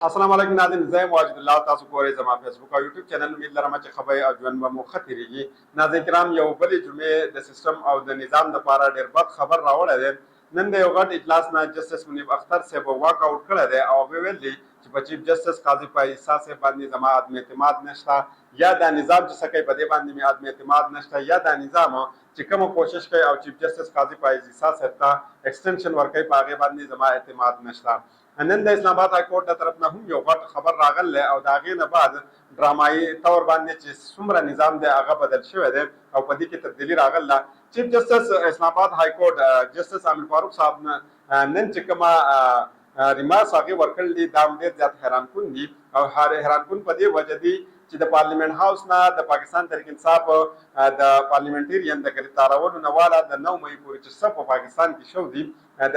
السلام علیکم ناظرین، زه واجد الله تاسو ګورئ زما فیسبوک او یوټیوب چینل. امید لرم چې خبرې او ژوند به مو ښه تېرېږي. ناظرین کرام، یو بلې جمعې د سیستم او د نظام دپاره ډېر بد خبر راوړی دی. نن د یو غټ اجلاس نه جسټس منیب اختر صاحب واک آوټ کړی دی او هغوی ویل دي چې په چیف جسټس قاضي په عیسی صاحب باندې زما عدم اعتماد نشته، یا دا نظام چې څه کوي په دې باندې مې عدم اعتماد نشته، یا دا نظام چې کومه کوشش کوي او چیف جسټس قاضي په عیسی صاحب ته ایکسټنشن ورکوي په هغې باندې زما اعتماد نشته. نن د اسلام آباد های کورټ د طرف نه هم یو غټ خبر راغلی او د هغې نه بعد ډرامایي طور باندې چې څومره نظام دی هغه بدل شوی دی او په دې کې تبدیلي راغله. چیف جسټس اسلام آباد های کورټ جسټس عامر فاروق صاحب نن چې کومه ریمارکس هغې ورکړل دي دا هم ډېر زیات حیران کن دي او حیران کن په دې وجه دي چې د پارلیمنت هاوس نه د پاکستان تحریک انصاف د پارلیمنټرین د ګرفتارولو نه واله د 9 مئی پورې چې څه په پاکستان کې شو دي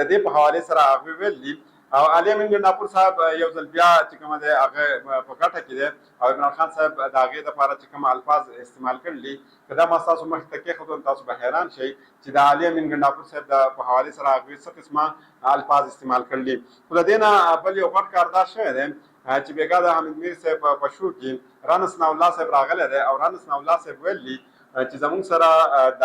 د دې په حوالې سره هغوی ویل دي او علي امین ګنډاپور صاحب یو ځل بیا چې کومه دی هغه په ګټه کې دی او عمران خان صاحب د هغې دپاره چې کوم الفاظ استعمال کړل دي که دا ما ستاسو مخې ته کېښودل تاسو به حیران شئ چې د علي امین ګنډاپور صاحب د په حوالې سره هغوی څه قسمه الفاظ استعمال کړل دي. خو د دې نه بل یو غټ کار دا شوی دی چې بېګا د حمید میر صاحب په شو کې رانس ناولله صاحب راغلی دی او رانس ناولله صاحب ویل دي چې زموږ سره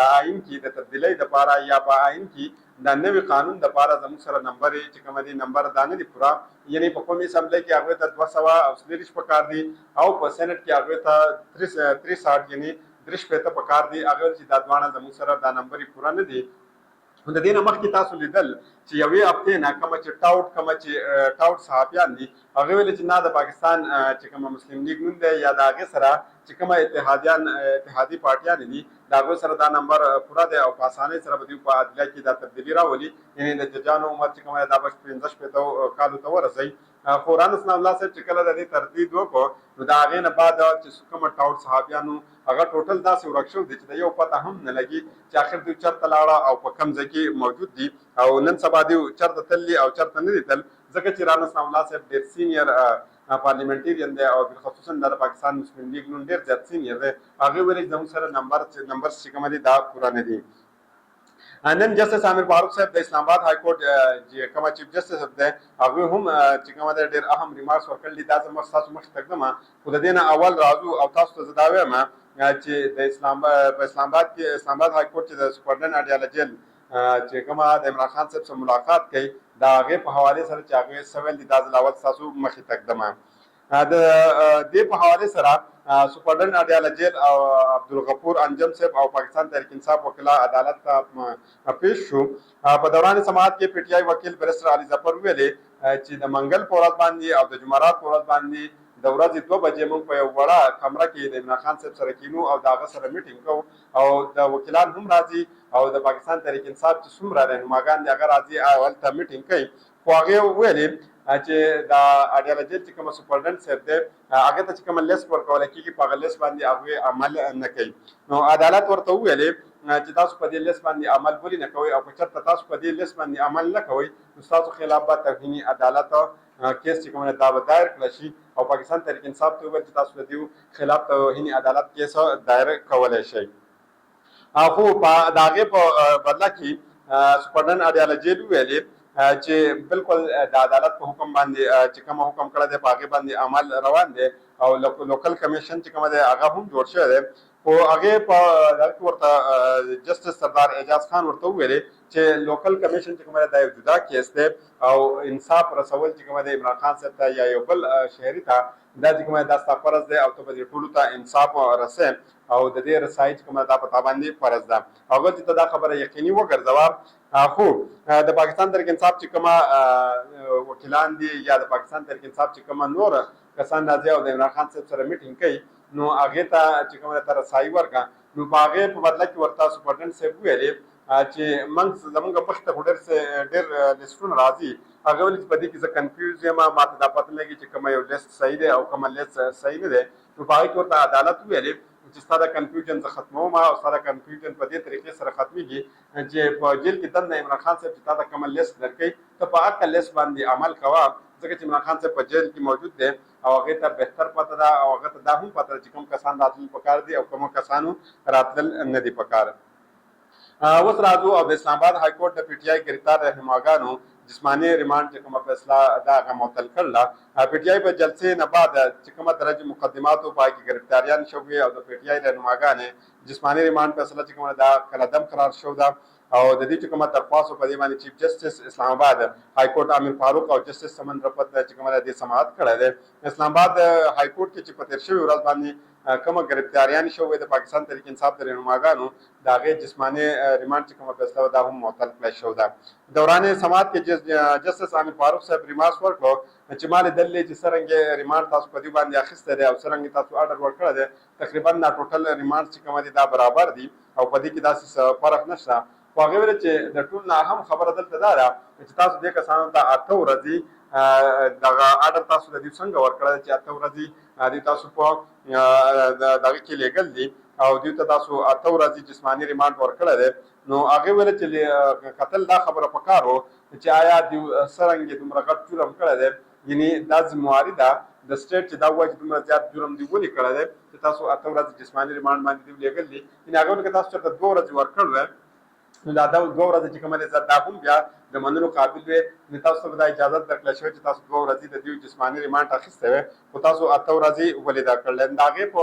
د آئین کې د تبدیلۍ دپاره یا په آئین کې د نوي قانون دپاره زموږ سره نمبر چې کومه دي نمبر دا نه دي پوره، یعنې په قومي اسمبلی کې هغوی ته 240 پکار دي او په سینټ کې هغوی ته 63 یعنې 63 پکار دي. هغه چې دا دواړه زموږ سره دا نمبر پوره نه دي. د دې نه مخکې تاسو لیدل چې یوې هفتې نه کومه چې ټاوټ صحافیان دي هغوی ویلي چې نه د پاکستان چې کومه مسلم لیګ نوم دی یا د هغې سره چې کومه اتحادي پارټیانې دي د هغوی سره دا نمبر پوره دی او په اسانۍ سره به دوی په عدلیه کې دا تبدیلي راولي، یعنې د ججانو عمر چې کومه دا به 15 کالو ته ورسوي. خو رانس ناولله صاحب چې کله د دې تردید وکړو نو د هغې نه بعد چې کومه ټاوټ صحافیانو هغه ټوټل داسې ورک شوي دي چې د یو پته هم نه لګي چې آخر دوی چېرته لاړه او په کوم ځای کې موجود دي او نن سبا دوی چېرته تللي او چېرته نه دي تل، ځکه چې رانس ناولله صاحب ډېر سینیر پارلیمنټرین دی او بالخصوصا د پاکستان مسلم لیګ نوم ډېر زیات سینیر دی. هغې ویلي چې زموږ سره نمبر چې کومه دي دا پوره نه دي. نن جسټس عامر فاروق صاحب د اسلام آباد های کورټ چې کومه چیف جسټس صاحب دی هغوی هم چې کومه دی ډېر اهم ریمارکس ورکړل دي. دا زه ستاسو مخې ته ږدم خو د دې نه اول راځو او تاسو ته زه دا وایم چې د په اسلام آباد کې اسلام آباد های کورټ چې د سپرډن اډیاله جیل چې کومه د عمران خان صاحب سره ملاقات کوي د هغې په حوالې سره چې هغوی څه ویل دي دا زه اول ستاسو مخې ته ږدم. د دې په حوالې سره سپرډن اډیاله جیل او عبدالغفور انجم صاحب او پاکستان تحریک انصاف وکیلا عدالت ته پیش شو. په دوران سماعت کې پی ټي آی وکیل بریسټر علي ظفر ویلې چې د منګل په ورځ باندې او د جمعرات په ورځ باندې د ورځې 2 بجې موږ په یو وړه کمره کې د عمران خان صاحب سره کینو او د هغه سره میټینګ کوو او د وکیلان هم راځي او د پاکستان تحریک انصاف چې څومره رهنماګان دي هغه راځي هلته میټینګ کوي. خو هغې وویلې چې دا اډیاله جیل چې کومه سپرډنټ صاحب دی هغې ته چې کومه لیست ورکولی کېږي په هغه لیست باندې هغوی عمل نه کوي. نو عدالت ورته وویلې چې تاسو په دې لیست باندې عمل ولې نه کوئ او که چېرته تاسو په دې لیست باندې عمل نه کوئ نو ستاسو خلاف به توهیني عدالت کیس چې کومه دا به دایر کړی شي او پاکستان تحریک انصاف ته وویل چې تاسو د دې خلاف توهیني عدالت کیس دایر کولی شئ. خو د هغې په بدله کې سپرډن اډیاله جیل وویلې چې بالکل د عدالت په حکم باندې چې کوم حکم کړی دی په هغې باندې عمل روان دی او لوکل کمیشن چې کومه دی هغه هم جوړ شوی دی. خو هغې په دغه کې ورته جسټس سردار اعجاز خان ورته وویلې چې لوکل کمیشن چې کومه دی دا یو جدا کیس دی او انصاف رسول چې کومه دی عمران خان صاحب ته یا یو بل شهري ته دا چې کومه دا ستا فرض دی او ته به دې ټولو ته انصاف رسې او د دې رسایي چې کومه دا په تا باندې فرض ده. هغه چې ته دا خبره یقیني وګرځوه. خو د پاکستان تحریک انصاف چې کومه وکیلان دي یا د پاکستان تحریک انصاف چې کومه نور کسان راځي او د عمران خان صاحب سره میټینګ کوي نو هغې ته چې کومه ته رسایي ورکړه نو په هغې په بدله کې ورته سپرډنټ صاحب وویلې چې موږ زموږ مخې ته خو ډېر لیسټونه راځي. هغه ویلي چې په دې کې زه کنفیوز یم ما ته دا پته لګي چې کومه یو لیست صحیح دی او کومه لیست صحیح نه دی. نو په هغې کې ورته عدالت وویلې چې ستا د کنفیوژن زه ختموم او ستا د کنفیوژن په دې طریقې سره ختمیږي چې په جیل کې دننه عمران خان صاحب چې تا ته کومه لیست درکوي ته په هغه لیست باندې عمل کوه ځکه چې عمران خان صاحب په جیل کې موجود دی او هغې ته بهتر پته ده او هغه ته دا هم پته ده چې کوم کسان راتلل پکار دي او کومو کسانو راتلل نه دي پکار. اوس راځو او د اسلام آباد های کورټ د پی ټي آی ګرفتار رهنماګانو جسمانی ریمانډ چې کومه فیصله دا هغه معطل کړله. پی ټی آی په جلسې نه بعد چې کومه درجه مقدماتو په کې گرفتاریان شوې او د پی ټی آی رهنماګانې جسمانی ریمانډ فیصله چې کومه دا کلدم قرار شو ده او د دې چې کومه درخواست په دې باندې چیف جسټس اسلام آباد های کورټ امیر فاروق او جسټس سمندر پت چې کومه د سماعت کړه ده اسلام آباد های کورټ کې چې په تیر شوی ورځ باندې کومه گرفتاریان شوې د پاکستان تحریک انصاف د رهنماګانو د هغې جسماني ریمانډ چې کومه فیصله دا هم معطل کړی شو ده. دوران سماعت کې جسټس امیر فاروق صاحب ریمارکس ورکړو چې ما لیدلې چې څرنګه ریمانډ تاسو په دې باندې اخیستی دی او څرنګه تاسو اډر ورکړی دی تقریبا دا ټوټل ریمانډ چې کومه دي دا برابر دي او په دې کې داسې فرق نشته. خو هغې ویل چې د ټول نه اهم خبره دلته دا ده چې تاسو دې کسانو ته 8 ورځې دغه اډر تاسو د دوی څنګه ورکړی چې 8 ورځې دوی تاسو په دغه کې لیږل دي او دوی ته تاسو 8 ورځې جسماني ریمانډ ورکړی دی. نو هغې ویل چې کتل دا خبره پکار و چې آیا دوی څرنګه دومره غټ جرم کړی دی یعنې دا ذمهواري ده د سټیټ چې دا وایي چې دومره زیات جرم دوی ولې کړی دی چې تاسو 8 ورځې جسماني ریمانډ باندې دوی لیږل دي. یعنې هغه ویل که تاسو چېرته 2 ورځې ورکړی نو دا 2 ورځې چې کومه دی دا هم بیا د منلو قابل وي نو تاسو ته به دا اجازه درکړل شوې چې تاسو 2 ورځې د دوی جسماني ریمانډ اخیستی وی خو تاسو 8 ورځې ولې دا کړلی. د هغې په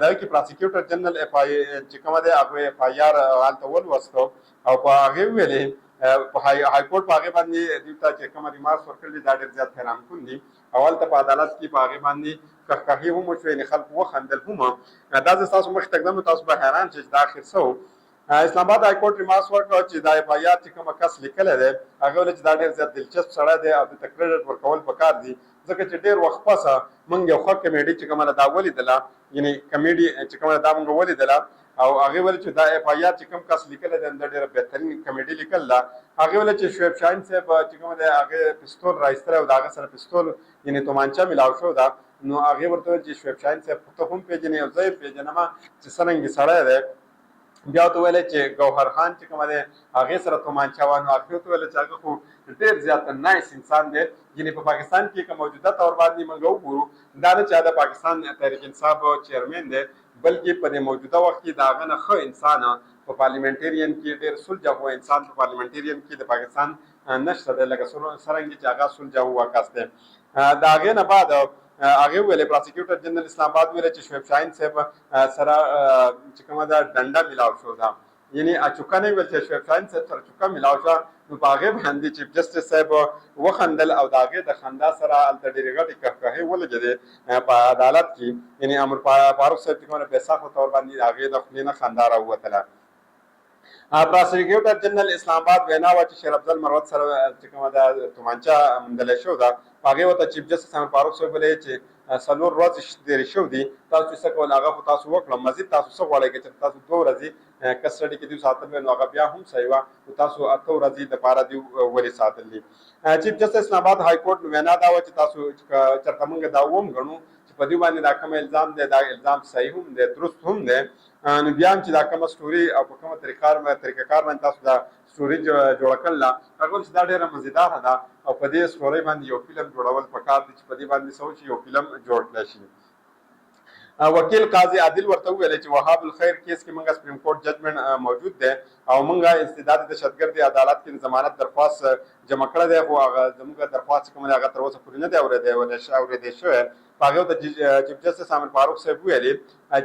دغه کې پراسیکیوټر جنرل چې کومه دی هغه اف آی آر هلته ولوستو او په هغې ویلې په های کورټ په هغې باندې دوی ته چې کومه ریمارکس ورکړل دا ډېر زیات حیرانکون دي او هلته په عدالت کې په هغې باندې کهکهي هم وشوې یعنې خلکو وخندل هم دا زه ستاسو مخې ته ږدم نو تاسو به حیران شئ چې دا اخر څه اسلام آباد های کورټ ریمارکس ورکړو چې دا اف آی آر چې کومه کس لیکلی دی هغه ویل چې دا ډېر زیات دلچسپ سړی دی او د کریډټ ورکول پکار دي ځکه چې ډېر وخت پسه موږ یو ښه کمیډي چې کومه دا ولیدله یعنې کمیډي چې کومه دا موږ ولیدله او هغې ویل چې دا اف آی آر چې کوم کس لیکلی دی دا ډېره بهترین کمیډي لیکل ده. هغې ویل چې شعیب شاهین صاحب چې کومه دی هغې پستول راایستلی او د هغه سره پستول یعنې تومانچه میلاو شو ده نو هغې ورته ویل چې شعیب شاهین صاحب ته هم پېژنې او زه یې پېژنم چې څرنګه سړی دی. بیا ورته ویل چې ګوهر خان چې کومه دی هغې سره تومانچه وه نو هغې ورته ویل چې هغه خو ډېر زیات نایس انسان دی یعنې په پاکستان کې که موجوده طور باندې موږ وګورو دا نه چې د پاکستان تحریک انصاف چیرمین دی بلکې په دې موجوده وخت کې د هغه نه ښه انسان په پارلیمنټرین کې ډېر سلجه هو انسان په پارلیمنټرین کې د پاکستان نشته دی لکه څرنګه چې هغه سلجه هو کس دی. د هغې نه بعد هغې ویلې پراسیکیوټر جنرل اسلام آباد ویلې چې شعیب شاهین صاحب سره چې کومه ده ډنډه میلاو شو ده یعنې اچوکه نه ویل چې شعیب شاهین صاحب سره چوکه میلاو شوه نو په هغې باندې چیف جسټس صاحب وخندل او د هغې د خندا سره هلته ډېرې غټې کهکهې ولګېدې په عدالت کې یعنې امیر فاروق صاحب چې کومه بې سخته طور باندې د هغې د خولې نه خندا راووتله. پراسیکیوټر جنرل اسلام آباد وینا وه چې شیر افضل مروت سره چې کومه ده تومانچه موندلی شو ده هغې ورته چیف جسټس امیر فاروق صاحب ویلې چې 4 ورځې تېرې شوي دي تاسو چې څه کول هغه خو تاسو وکړه مزید تاسو څه غواړئ که چې تاسو 2 ورځې کسټډي کې دوی ساتل وی نو هغه بیا هم صحیح وه خو تاسو 8 ورځې دپاره دوی ولې ساتل دي. چیف جسټس اسلام آباد های کورټ وینا دا وه چې تاسو چېرته موږ دا ومګڼو چې په دوی باندې دا کوم الزام دی دا الزام صحیح هم دی درست هم دی نو بیا هم چې دا کومه سټوري او په کومه طریقه کار باندې تاسو دا سټوري جوړه کړله هغه چې دا ډېره مزیداره ده او په دې سټورۍ باندې یو فلم جوړول پکار دي چې په دې باندې څه وشي یو فلم جوړ کړی شي. وکیل قاضي عادل ورته وویل چې وهاب الخیر کیس کې موږ سپریم کورټ ججمنټ موجود دی او موږ استداد دهشتګردي عدالت کې ضمانت درخواست جمع کړی دی خو هغه زموږ درخواست کوم هغه تر اوسه پورې نه دی اورېدی شوی په هغې ته چیف جسټس امیر فاروق صاحب ویلې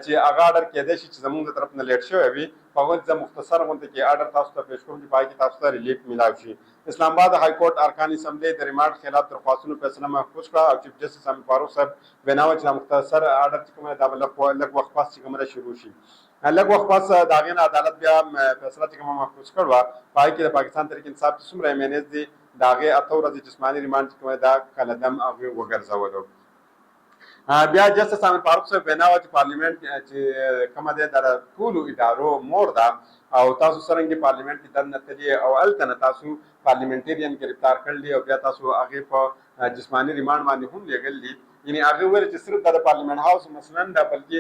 چې هغه اډر کېدی شي چې زموږ د طرف نه لیټ شوی وي په هغه زه مختصر غونډه کې اډر تاسو ته پېښ کوم چې په هغې کې تاسو ته ریلیف میلاو شي. اسلام آباد های کورټ ارکان اسمبلی د ریمانډ خلاف درخواستونو فیصله محفوظ کړه او چیف جسټس امیر فاروق صاحب وینا وه چې دا مختصر اډر چې کومه دا به لږ وخت پس چې کومه شروع شي لږ وخت پس د هغې نه عدالت بیا فیصله چې کومه محفوظ کړې وه په هغې کې د پاکستان تحریک انصاف چې څومره ایم دي د هغې 8 ورځې جسماني ریمانډ چې کومه دا قلدم هغوی وګرځولو. بیا جسټس امیر فاروق صاحب وینا وه چې پارلیمنټ چې کومه دی د ټولو ادارو مور ده او تاسو څرنګه پارلیمنټ کې دننه تللي او هلته نه تاسو پارلیمنټرین گرفتار کړلي او بیا تاسو هغې په جسماني ریمانډ باندې هم لیږل دي یعنې هغې ویل چې صرف دا د پارلیمنټ هاوس مثلا ده بلکې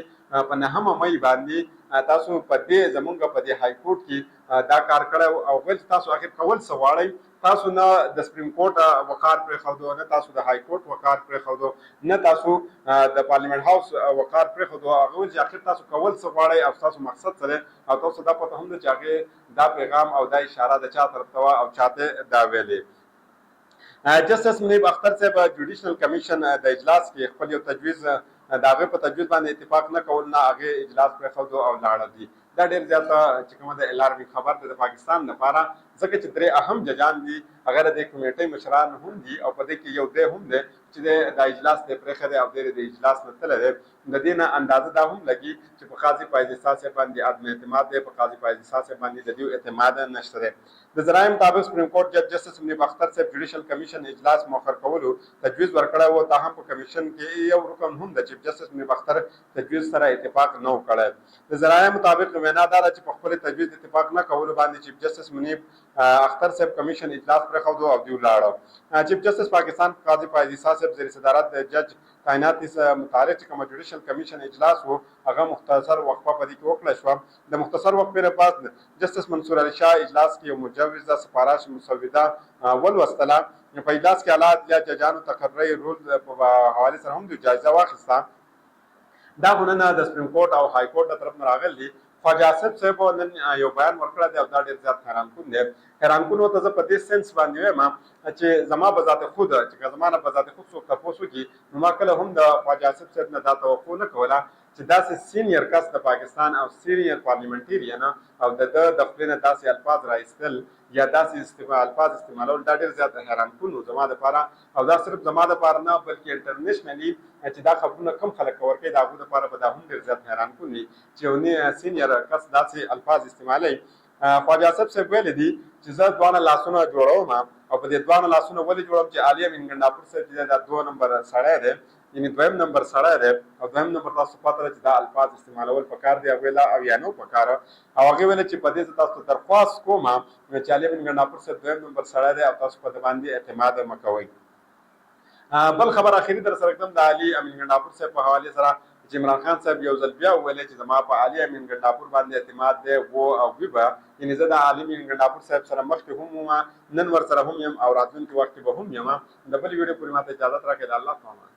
په 9 مۍ باندې تاسو په دې زمونږ په دې های کورټ کې دا کار کړی او ویل چې تاسو آخر کول څه غواړئ تاسو نه د سپریم کورټ وقار پرېښودو نه تاسو د های کورټ وقار پرېښودو نه تاسو د پارلیمنټ هاوس وقار پرېښودو هغه ویل چې آخر تاسو کول څه غواړئ او ستاسو مقصد څه دی او تاسو دا پته هم ده چې هغې دا پیغام او دا اشاره د چا طرف ته وه او چا ته دا ویلې. جسټس منیب اختر صاحب جوډیشنل کمیشن د اجلاس کې خپل یو تجویز د هغه په تجویز باندې اتفاق نه کول نه هغه اجلاس پرېښود او لاړه دي. دا ډېر زیاته چې کومه د الارمي خبر ده د پاکستان لپاره، ځکه چې درې اهم ججان دي، هغه د کمیټې مشران هم دي او په دې کې یو دی هم دی چې د اجلاس دی پرېښی دی او دی د اجلاس نه تللی دی. د دې نه اندازه دا هم لګي چې په قاضي فایز عیسی صاحب باندې عدم اعتماد دی، په قاضي فایز عیسی صاحب باندې د دې اعتماد نشته دی. د ذرایعو مطابق سپریم کورټ جج جسټس منیب اختر صاحب جوډیشل کمیشن اجلاس مؤخر کولو تجویز ورکړی و، دا هم په کمیشن کې یو رکن هم د چیف جسټس منیب اختر تجویز سره اتفاق نه و کړی. د ذرایعو مطابق وینا دا ده چې په خپل تجویز اتفاق نه کولو باندې چیف جسټس منیب اختر صاحب کمیشن اجلاس پرېښود او دوی ولاړه. چیف جسټس پاکستان قاضي فایز عیسی صاحب زیر صدارت د جج تعیناتي متعلق چې کومه جوډیشل کمیشن اجلاس و هغه مختصر وقفه په دې کې وکړل شوه. د مختصر وقفې نه بعد جسټس منصور علي شاه اجلاس کې یو مجوزه سپارش مسوده ولوستله. په اجلاس کې اعلی عدلیه ججانو تقرری رول په حوالې سره هم دوی جایزه واخیسته. دا خو نن د سپریم کورټ او های کورټ له طرف نه راغلی. خواجه آصف صاحب نن یو بیان ورکړی دی او دا ډېر زیات حیرانکون دی. حیرانکون ورته زه په دې سنس باندې وایم چې زما به ذات خود چې که زما نه به ذات خود څوک تپوس وکړي نو ما کله هم د خواجه آصف صاحب نه دا توقع نه کوله چې داسې سینیر کس د پاکستان او سینیر پارلیمنټیرین او د خپلې نه داسې الفاظ رایستل یا داسې الفاظ استعمالول دا ډېر زیات حیرانکون و زما دپاره. او دا صرف زما دپاره نه بلکې انټرنیشنلي چې دا خبرونه کم خلک ورکوي د هغوی دپاره به دا هم ډېر زیات حیرانکون وي چې یو سینیر کس داسې الفاظ استعمالوي. خواجه آصف صاحب ویلی دي چې زه دوانه لاسونه جوړوم او په دې دوانه لاسونه ولې جوړوم چې عالي امین ګنډاپور صاحب چې دا 2 نمبر سړی دی، یعنې 2م نمبر سړی دی او 2م نمبر تاسو پته ده چې دا الفاظ استعمالول پکار دی او یا نه پکار. او هغې ویله چې په دې زه تاسو ته درخواست کوم چې عالي امین ګنډاپور صاحب 2م نمبر سړی دی او تاسو په ده باندې اعتماد مه کوئ. بل خبر اخیری در سره کړم د علي امین ګنډاپور صاحب په حوالې سره چې عمران خان صاحب یو ځل بیا وویل چې زما په علي امین ګنډاپور باندې اعتماد دی و او وي به، یعنې زه د علي امین ګنډاپور صاحب سره مخکې هم وم، نن ورسره هم یم او راتلونکي وخت کې به هم یم. د بلې ویډیو پورې ماته اجازت راکړئ. د الله په امان.